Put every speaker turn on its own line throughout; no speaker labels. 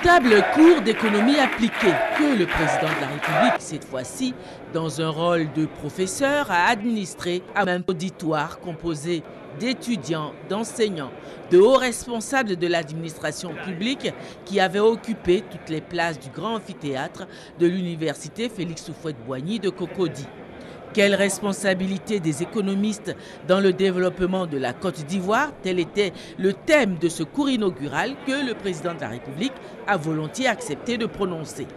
véritable cours d'économie appliquée que le président de la République, cette fois-ci, dans un rôle de professeur, a administré à un auditoire composé d'étudiants, d'enseignants, de hauts responsables de l'administration publique qui avaient occupé toutes les places du grand amphithéâtre de l'université Félix Houphouët-Boigny de Cocody. Quelle responsabilité des économistes dans le développement de la Côte d'Ivoire? Tel était le thème de ce cours inaugural que le président de la République a volontiers accepté de prononcer.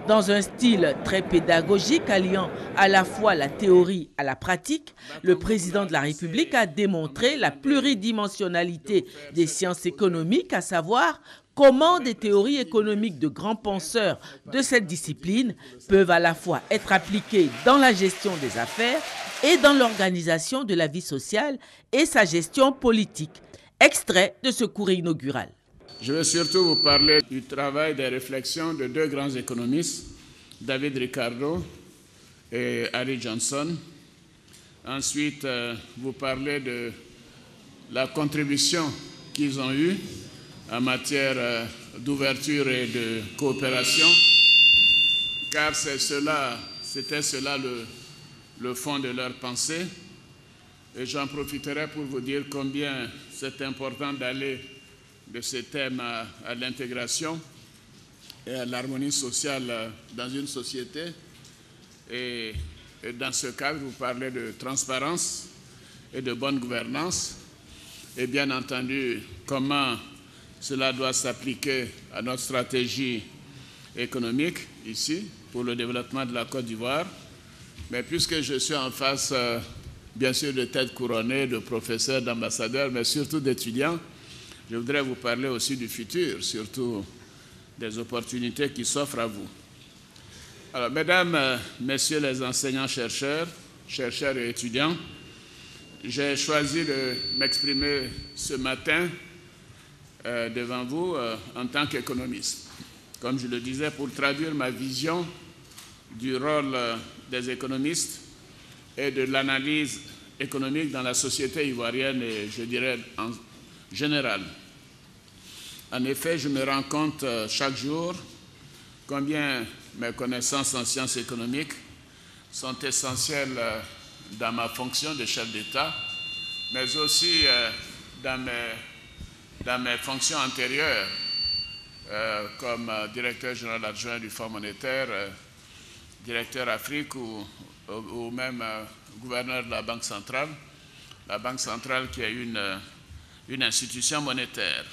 Dans un style très pédagogique alliant à la fois la théorie à la pratique, le président de la République a démontré la pluridimensionnalité des sciences économiques, à savoir comment des théories économiques de grands penseurs de cette discipline peuvent à la fois être appliquées dans la gestion des affaires et dans l'organisation de la vie sociale et sa gestion politique. Extrait de ce cours inaugural.
Je vais surtout vous parler du travail des réflexions de deux grands économistes, David Ricardo et Harry Johnson. Ensuite, vous parler de la contribution qu'ils ont eue en matière d'ouverture et de coopération, car c'était cela le fond de leur pensée. Et j'en profiterai pour vous dire combien c'est important d'aller de ces thèmes à l'intégration et à l'harmonie sociale dans une société. Et dans ce cadre, vous parlez de transparence et de bonne gouvernance, et bien entendu, comment cela doit s'appliquer à notre stratégie économique ici, pour le développement de la Côte d'Ivoire. Mais puisque je suis en face, bien sûr, de têtes couronnées, de professeurs, d'ambassadeurs, mais surtout d'étudiants, je voudrais vous parler aussi du futur, surtout des opportunités qui s'offrent à vous. Alors, mesdames, messieurs les enseignants-chercheurs, chercheurs et étudiants, j'ai choisi de m'exprimer ce matin devant vous en tant qu'économiste. Comme je le disais, pour traduire ma vision du rôle des économistes et de l'analyse économique dans la société ivoirienne et je dirais en général. En effet, je me rends compte chaque jour combien mes connaissances en sciences économiques sont essentielles dans ma fonction de chef d'État, mais aussi dans mes fonctions antérieures comme directeur général adjoint du Fonds monétaire, directeur Afrique ou même gouverneur de la Banque centrale qui est une institution monétaire.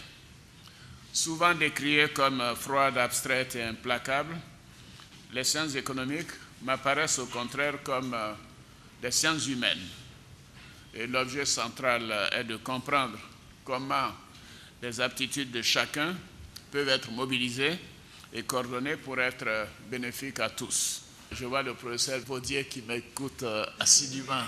Souvent décriée comme froide, abstraite et implacable, les sciences économiques m'apparaissent au contraire comme des sciences humaines. Et l'objet central est de comprendre comment les aptitudes de chacun peuvent être mobilisées et coordonnées pour être bénéfiques à tous. Je vois le professeur Baudier qui m'écoute assidûment.